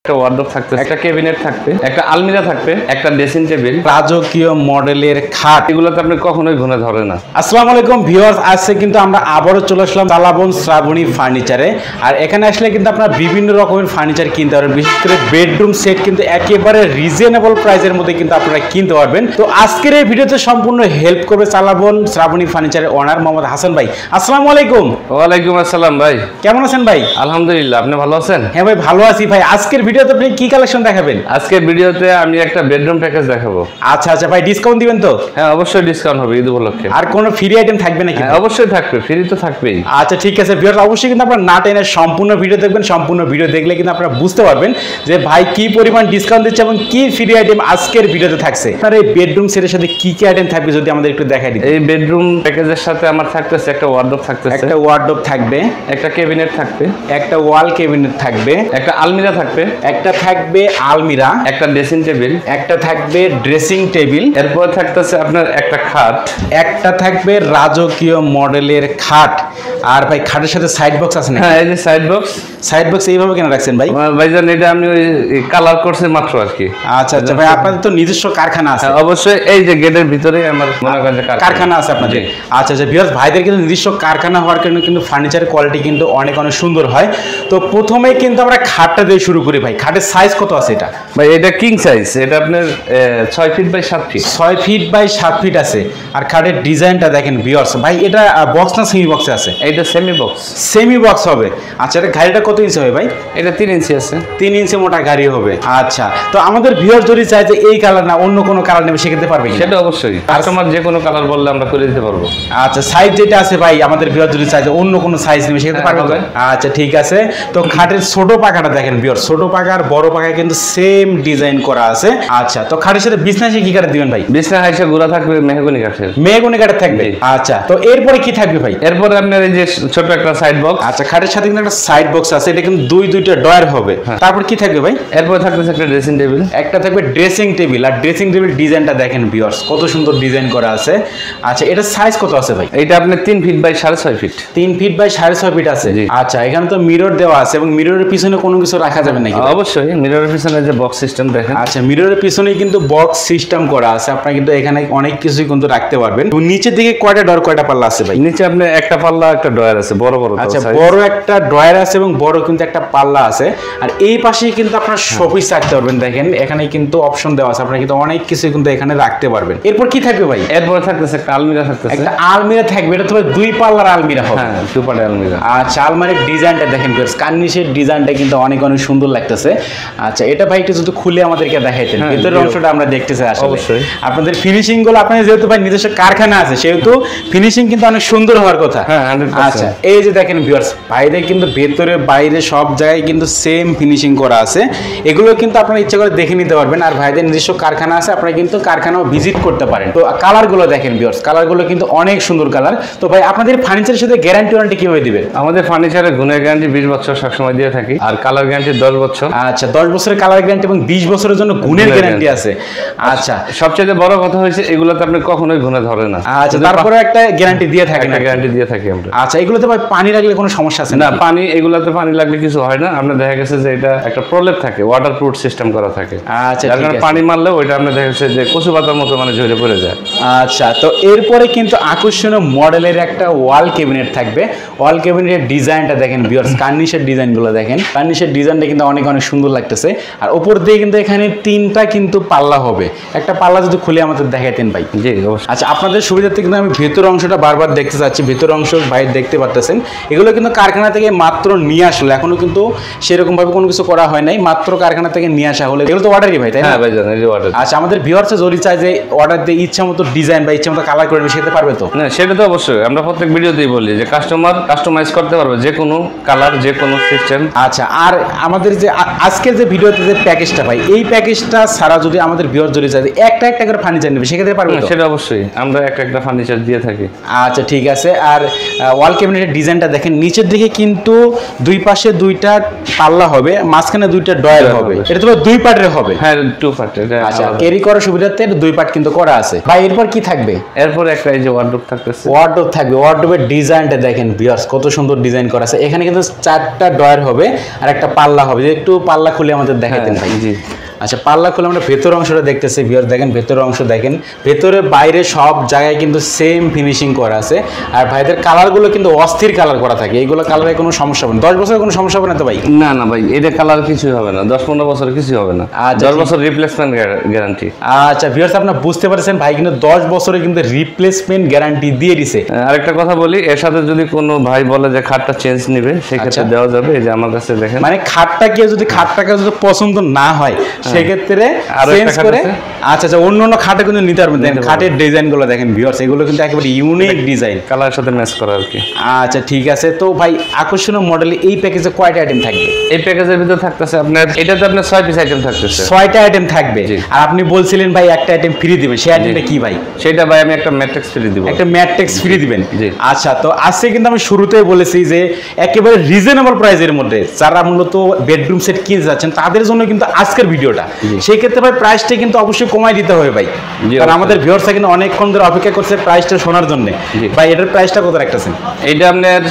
একটা ওয়ার্ডরোব থাকবে, একটা ক্যাবিনেট থাকবে, একটা আলমিরা থাকবে, একটা ড্রেসিং টেবিল, রাজকীয় মডেলের খাট। এগুলোতে আপনি কখনোই ঘুরে ধরে না। আসসালামু আলাইকুম ভিউয়ার্স, আজকে কিন্তু আমরা আবারও চলে আসলাম তালাবন শ্রাবণী ফার্নিচারে। আর এখানে আসলে কিন্তু আপনারা বিভিন্ন রকমের ফার্নিচার কিনতে পারবেন, বিশেষ করে বেডরুম সেট কিন্তু একেবারে রিজনেবল প্রাইসের মধ্যে কিন্তু আপনারা কিনতে পারবেন। তো আজকের এই ভিডিওতে সম্পূর্ণ হেল্প করবে তালাবন শ্রাবণী ফার্নিচারের ওনার মোহাম্মদ হাসান ভাই। আসসালামু আলাইকুম। ওয়ালাইকুম আসসালাম ভাই, কেমন আছেন ভাই? আলহামদুলিল্লাহ, আপনি ভালো আছেন? হ্যাঁ ভাই, ভালো আছি ভাই। আজকের ভিডিওতে আপনি কি কালেকশন দেখাবেন? আজকের ভিডিওতে আমি একটা বেডরুম প্যাকেজ দেখাবো। আচ্ছা আচ্ছা ভাই, ডিসকাউন্ট দিবেন তো? হ্যাঁ, অবশ্যই ডিসকাউন্ট হবে ঈদ উপলক্ষে। আর কোনো ফ্রি আইটেম থাকবে নাকি? অবশ্যই থাকবে, ফ্রি তো থাকবেই। আচ্ছা ঠিক আছে ভিউয়ার্স, অবশ্যই কিন্তু আপনারা না টেনে সম্পূর্ণ ভিডিও দেখবেন। সম্পূর্ণ ভিডিও দেখলে কিন্তু আপনারা বুঝতে পারবেন যে ভাই কি পরিমাণ ডিসকাউন্ট দিচ্ছে এবং কি ফ্রি আইটেম আজকের ভিডিওতে থাকছে। আপনার এই বেডরুম সেটের সাথে কি কি আইটেম থাকবে যদি আমাদের একটু দেখাই দিন। এই বেডরুম প্যাকেজের সাথে আমার থাকতেছে একটা ওয়ার্ডরোব থাকতেছে, একটা ওয়ার্ডরোব থাকবে, একটা ক্যাবিনেট থাকবে, একটা ওয়াল ক্যাবিনেট থাকবে, একটা আলমিরা থাকবে, একটা থাকবে আলমিরা, একটা ড্রেসিং টেবিল, একটা থাকবে ড্রেসিং টেবিল, এরপর থাকতেছে আপনার একটা খাট, একটা থাকবে রাজকীয় মডেলের খাট। আর ভাই খাটের সাথে সাইড বক্স আছে না? হ্যাঁ, এই যে সাইড বক্স। সাইড বক্স এইভাবে কেন রাখছেন ভাই? ভাইজান এটা আমি ওই কালার করছি মাত্র আর কি। আচ্ছা আচ্ছা ভাই, আপনাদের তো নিজস্ব কারখানা আছে? অবশ্যই, এই যে গেটের ভিতরে আমার মনে করেন যে কারখানা আছে আপনাদের। আচ্ছা আচ্ছা ভিউয়ার্স, ভাইদের কিন্তু নিজস্ব কারখানা হওয়ার কারণে কিন্তু ফার্নিচারের কোয়ালিটি কিন্তু অনেক অনেক সুন্দর হয়। তো প্রথমেই কিন্তু আমরা খাটটা দিয়ে শুরু করি ভাই। খাটের সাইজ কত আছে এটা? ভাই এটা কিং সাইজ, এটা আপনার 6 feet by 7 feet. 6 feet by 7 feet আছে। আর খাটের ডিজাইনটা দেখেন ভিউয়ার্স, ভাই এটা বক্স না সেমি বক্সে আছে? এটা সেমি বক্স। সেমি বক্স হবে। আচ্ছা, এটা গাড়িটা কত ইঞ্চি হবে ভাই? এটা 3 ইঞ্চি আছে। 3 ইঞ্চি মোটা গাড়ি হবে। আচ্ছা, তো আমাদের ভিউয়ার যদি চায় যে এই কালার না অন্য কোনো কালার নেবে সেক্ষেত্রে পারবে কি? সেটা অবশ্যই, কাস্টমার যে কোনো কালার বললে আমরা করে দিতে পারবো। আচ্ছা, সাইজ যেটা আছে ভাই, আমাদের ভিউয়ার যদি চায় যে অন্য কোনো সাইজ নেবে সেক্ষেত্রে পারবে? আচ্ছা ঠিক আছে। তো খাটের ছোট পাকাটা দেখেন ভিউয়ার, ছোট পাকা আর বড় পাকা কিন্তু সেম ডিজাইন করা আছে। আচ্ছা, তো খাটের সাথে বিছনায় কি কাঠ দিবেন ভাই? বিছনা হাইসা গুড়া থাকবে মেহগনি কাঠের। মেহগনি কাঠের থাকবে। আচ্ছা, তো এরপরে কি থাকবে ভাই? এরপরে আপনার এই যে ছোট একটা সাইড বক্স। আচ্ছা, খাটের সাথে কিন্তু একটা সাইড বক্স আছে, এটা কিন্তু দুইটা ডয়ার হবে। তারপর কি থাকবে ভাই? এরপরে থাকতেছে একটা ড্রেসিং টেবিল। একটা থাকবে ড্রেসিং টেবিল। আর ড্রেসিং টেবিল ডিজাইনটা দেখেন ভিউয়ার্স, কত সুন্দর ডিজাইন করা আছে। আচ্ছা, এটা সাইজ কত আছে ভাই? এটা আপনার 3 feet by 6.5 feet. 3 feet by 6.5 feet আছে। আচ্ছা, এখানে তো মিরর দেওয়া আছে এবং মিররের পিছনে কোনো কিছু রাখা যাবে নাকি? অবশ্যই, মিররের পিছনে যে বক্স সিস্টেম দেখেন। আচ্ছা, মিররের পিছনেই কিন্তু বক্স সিস্টেম করা আছে। আপনারা কিন্তু এখানে অনেক কিছুই কিন্তু রাখতে পারবেন। তো নিচের দিকে কয়টা ডয়ার, কয়টা পাল্লা আছে ভাই? নিচে আপনার একটা পাল্লা একটা ডয়ার আছে, বড় বড়। আচ্ছা, বড় একটা ডয়ার আছে এবং বড় কিন্তু একটা পাল্লা আছে। আর এই পাশেই কিন্তু আপনারা শোপিস রাখতে পারবেন। দেখেন এখানে কিন্তু অপশন দেওয়া আছে, আপনারা কিন্তু অনেক কিছু কিন্তু এখানে রাখতে পারবেন। এরপর কি থাকবে ভাই? এরপর থাকতেছে একটা আলমিরা থাকতেছে। একটা আলমিরা থাকবে, এটা তো দুই পাল্লার আলমিরা হবে। হ্যাঁ, দুই পাল্লার আলমিরা। আচ্ছা, আলমারির ডিজাইনটা দেখেন ভিউয়ার্স, কার্নিশের ডিজাইনটা কিন্তু অনেক অনেক সুন্দর লাগতেছে। আচ্ছা, এটা ভাই একটু যদি খুলে আমাদেরকে দেখাইতেন, ভিতরের অংশটা আমরা দেখতে চাই আসলে। অবশ্যই আপনাদের ফিনিশিং গুলো, আপনাদের যেহেতু ভাই নিজস্ব কারখানা আছে সেহেতু ফিনিশিং কিন্তু অনেক সুন্দর হওয়ার কথা। হ্যাঁ, 100%। আচ্ছা, এই যে দেখেন ভিউয়ার্স, বাইরে কিন্তু ভেতরে বাইরে সব জায়গায় কিন্তু সেম ফিনিশিং করা আছে। এগুলো কিন্তু আপনারা ইচ্ছা করে দেখে নিতে পারবেন। আর ভাইদের নিজস্ব কারখানা আছে, আপনারা কিন্তু কারখানাও ভিজিট করতে পারেন। তো কালারগুলো দেখেন ভিউয়ার্স, কালারগুলো কিন্তু অনেক সুন্দর কালার। তো ভাই আপনাদের ফার্নিচারের সাথে গ্যারান্টি ওয়ারেন্টি কিভাবে দিবেন? আমাদের ফার্নিচারের গুণের গ্যারান্টি 20 বছর সবসময় দিয়ে থাকি, আর কালার গ্যারান্টি 10 বছর। আচ্ছা, 10 বছরের কালার গ্যারান্টি এবং 20 বছরের জন্য গুণের গ্যারান্টি আছে। আচ্ছা, সবচেয়ে বড় কথা হচ্ছে এগুলোতে আপনি কখনোই গুণে ধরে না। আচ্ছা, তারপরে একটা গ্যারান্টি দিয়ে থাকেন? গ্যারান্টি দিয়ে থাকি আমরা। আচ্ছা, এগুলোতে ভাই পানি লাগলে কোনো সমস্যা আছে না? পানি, এগুলোতে পানি লাগলে কিছু হয় না। আমরা দেখা গেছে যে এটা একটা প্রলেপ থাকে, ওয়াটার প্রুফ সিস্টেম করা থাকে। আচ্ছা, যার কারণে পানি মারলে ওইটা আমরা দেখা গেছে যে কচু পাতার মতো মানে ঝরে পড়ে যায়। আচ্ছা, তো এরপরে কিন্তু আকর্ষণীয় মডেলের একটা ওয়াল ক্যাবিনেট থাকবে। ওয়াল ক্যাবিনেটের ডিজাইনটা দেখেন ভিউয়ার্স, কার্নিশের ডিজাইনগুলো দেখেন। কার্নিশের ডিজাইনটা কিন্তু অনেক অনেক সুন্দর লাগতেছে। আর উপর দিয়ে কিন্তু এখানে 3টা কিন্তু পাল্লা হবে। একটা পাল্লা যদি খুলে আমাদের দেখাইতেন ভাই। জি অবশ্যই। আচ্ছা, আপনাদের সুবিধার্থে কিন্তু আমি ভেতর অংশটা বারবার দেখতে চাচ্ছি। ভেতর অংশ ভাই দেখতে পারতেছেন, এগুলো কিন্তু কারখানা থেকে মাত্র নিয়ে আসলো, এখনো কিন্তু সেরকম ভাবে কোনো কিছু করা হয় নাই, মাত্র কারখানা থেকে নিয়ে আসা হলো। এগুলো তো অর্ডারই ভাই, তাই না? হ্যাঁ ভাই, জানেন এই অর্ডার। আচ্ছা, আমাদের ভিউয়ার্স যদি চায় যে অর্ডার দিয়ে ইচ্ছা মতো ডিজাইন বা ইচ্ছা মতো কালার করে নেবে সেটা পারবে তো? না, সেটা তো অবশ্যই। আমরা প্রত্যেক ভিডিওতেই বলি যে কাস্টমার কাস্টমাইজ করতে পারবে যে কোনো কালার, যে কোনো সিস্টেম। আচ্ছা, আর আমাদের যে আজকের যে ভিডিওতে যে প্যাকেজটা ভাই, এই প্যাকেজটা ছাড়া যদি আমাদের ভিউয়ার যদি চায় একটা একটা করে ফার্নিচার নেবে সেক্ষেত্রে পারবে তো? সেটা অবশ্যই, আমরা একটা ফার্নিচার দিয়ে থাকি। আচ্ছা ঠিক আছে। আর ওয়াল ক্যাবিনেটের ডিজাইনটা দেখেন, নিচের দিকে কিন্তু দুই পাশে 2টা পাল্লা হবে, মাঝখানে 2টা ডয়ার হবে। এটা তো 2 পার্টের হবে? হ্যাঁ, 2 পার্টের। আচ্ছা, ক্যারি করার সুবিধার্থে 2 পার্ট কিন্তু করা আছে। ভাই এরপর কি থাকবে? এরপর একটা এই যে ওয়ার্ডরোব থাকতেছে। ওয়ার্ডরোব থাকবে। ওয়ার্ডরোবের ডিজাইনটা দেখেন ভিউয়ার্স, কত সুন্দর ডিজাইন করা আছে। এখানে কিন্তু 4টা ডয়ার হবে আর একটা পাল্লা হবে, যে একটু পাল্লা খুলে আমাদের দেখাইতেন ভাই। জি আচ্ছা, পাল্লা খুলে আমরা ভেতর অংশটা দেখতেছি ভিউয়ার, দেখেন ভেতরের অংশ দেখেন, ভেতরে বাইরে সব জায়গায় কিন্তু সেম ফিনিশিং করা আছে। আর ভাইদের কালারগুলো কিন্তু অস্থির কালার করা থাকে, এইগুলো কালারে কোনো সমস্যা হবে না। 10 বছরের কোনো সমস্যা হবে না তো ভাই? না না ভাই, এটা কালার কিছুই হবে না, 10-15 বছর কিছুই হবে না। 10 বছর রিপ্লেসমেন্ট গ্যারান্টি। আচ্ছা ভিউয়ার্স, আপনারা বুঝতে পারছেন ভাই কিন্তু 10 বছরের কিন্তু রিপ্লেসমেন্ট গ্যারান্টি দিয়ে দিছে। আরেকটা কথা বলি, এর সাথে যদি কোনো ভাই বলে যে খাটটা চেঞ্জ নেবে, সেক্ষেত্রে দেওয়া যাবে। এই যে আমার কাছে দেখেন, মানে খাটটাকে যদি পছন্দ না হয় সেক্ষেত্রে চেঞ্জ করে আচ্ছা অন্য খাটে কিন্তু নিতে পারবেন। দেখেন খাটের ডিজাইনগুলো দেখেন ভিউয়ার্স, এগুলো কিন্তু একেবারে ইউনিক ডিজাইন, কালারের সাথে ম্যাচ করা আর কি। আচ্ছা ঠিক আছে। তো ভাই আকর্ষণীয় মডেলে এই প্যাকেজে কয়টা আইটেম থাকবে? এই প্যাকেজের ভিতর থাকতেছে আপনার, এটাতে আপনার 6 পিস আইটেম থাকতেছে। 6টা আইটেম থাকবে। আর আপনি বলছিলেন ভাই একটা আইটেম ফ্রি দিবেন, সেই আইটেমটা কি ভাই? সেটা ভাই আমি একটা ম্যাট্রিক্স ফ্রি দিব। একটা ম্যাট্রিক্স ফ্রি দিবেন? আচ্ছা, তো আজকে কিন্তু আমি শুরুতেই বলেছি যে একেবারে রিজনেবল প্রাইসের মধ্যে যারা মূলত বেডরুম সেট কিনতে যাচ্ছেন তাদের জন্য কিন্তু আজকের ভিডিওটা। সেই ক্ষেত্রে ভাই প্রাইসটা কিন্তু অবশ্যই কমাই দিতে হবে ভাই, কারণ আমাদের ভিউয়ার্সরা কিন্তু অনেকক্ষণ ধরে অপেক্ষা করছে প্রাইসটা শোনার জন্য। ভাই এটার প্রাইসটা কত রাখতেছেন? এটা আপনার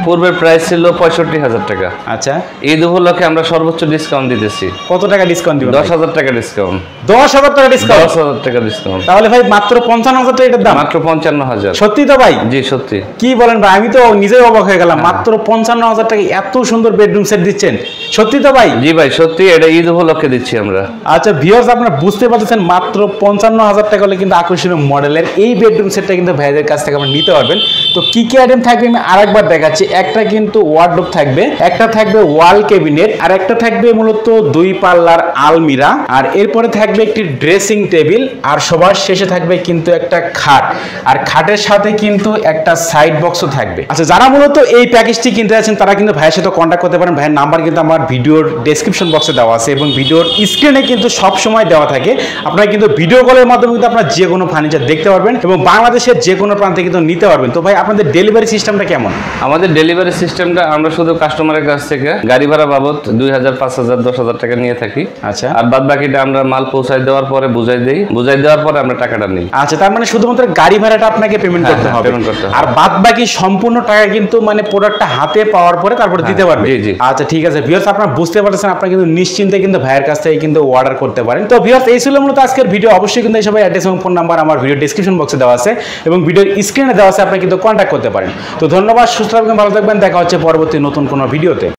পূর্বের প্রাইস ছিল 65,000 টাকা। আচ্ছা, ঈদ উপলক্ষে আমরা সর্বোচ্চ ডিসকাউন্ট দিতেছি। কত টাকা ডিসকাউন্ট দিবেন? 10,000 টাকা ডিসকাউন্ট। 10,000 টাকা ডিসকাউন্ট? 10,000 টাকা ডিসকাউন্ট। তাহলে ভাই মাত্র 55,000 টাকা এটার দাম? মাত্র 55,000। সত্যি তো ভাই? জি সত্যি। কি বলেন ভাই, আমি তো নিজেই অবাক হয়ে গেলাম। মাত্র 55,000 টাকা এত সুন্দর বেডরুম সেট দিচ্ছেন, সত্যি তো ভাই? জি ভাই সত্যি, এটা ঈদ উপলক্ষে দিচ্ছি আমরা। আচ্ছা ভিউয়ার্স, আপনারা বুঝতে পারছেন মাত্র 55,000 টাকা হলে কিন্তু আকর্ষণীয় মডেলের এই বেডরুম সেটটা কিন্তু ভাইদের কাছ থেকে আপনারা নিতে পারবেন। তো কি কি আইটেম থাকবে আমি আরেকবার দেখাচ্ছি। একটা কিন্তু ওয়ার্ডরোব থাকবে, একটা থাকবে ওয়াল ক্যাবিনেট, আর একটা থাকবে মূলত 2 পাল্লার আলমিরা, আর এরপরে থাকবে একটি ড্রেসিং টেবিল, আর সবার শেষে থাকবে কিন্তু একটা খাট, আর খাটের সাথে কিন্তু একটা সাইড বক্সও থাকবে। আচ্ছা, যারা মূলত এই প্যাকেজটি কিনতে যাচ্ছেন তারা কিন্তু ভাইয়ের সাথে কন্ট্যাক্ট করতে পারেন। ভাইয়ের নাম্বার কিন্তু আমার ভিডিওর ডেসক্রিপশন বক্সে দেওয়া আছে এবং ভিডিওর স্ক্রিনে কিন্তু সব সময় দেওয়া থাকে। আপনারা কিন্তু ভিডিও কলের মাধ্যমে কিন্তু আপনারা যে কোনো ফার্নিচার দেখতে পারবেন এবং বাংলাদেশের যে কোনো প্রান্তে কিন্তু নিতে পারবেন। তো ভাই আপনাদের ডেলিভারি সিস্টেমটা কেমন? আমাদের ডেলিভারি সিস্টেমটা আমরা শুধু কাস্টমারের কাছ থেকে গাড়ি ভাড়া বাবদ 2,000, 5,000, 10,000 টাকা নিয়ে থাকি। আচ্ছা, আর বাদ বাকিটা আমরা মাল পৌঁছায় দেওয়ার পরে বুঝাই দেওয়ার পরে আমরা টাকাটা নিই। আচ্ছা, তার মানে শুধুমাত্র গাড়ি ভাড়াটা আপনাকে পেমেন্ট করতে হবে, আর বাদ বাকি সম্পূর্ণ টাকা কিন্তু মানে প্রোডাক্টটা হাতে পাওয়ার পরে তারপরে দিতে পারবে। জি। আচ্ছা ঠিক আছে ভিউয়ার্স, আপনারা বুঝতে পারছেন, আপনারা কিন্তু নিশ্চিন্তে কিন্তু ভাইয়ের কাছ থেকে কিন্তু অর্ডার করতে পারেন। তো ভিউয়ার্স, এই ছিল মূলত আজকের ভিডিও। অবশ্যই কিন্তু এই সবাই অ্যাড্রেস এবং ফোন নাম্বার আমার ভিডিও ডেসক্রিপশন বক্সে দেওয়া আছে এবং ভিডিওর স্ক্রিনে দেওয়া আছে, আপনারা কিন্তু কন্ট্যাক্ট করতে পারেন। তো ধন্যবাদ, সুস্থ থাকবেন, ভালো থাকবেন, দেখা হচ্ছে পরবর্তী নতুন কোনো ভিডিওতে।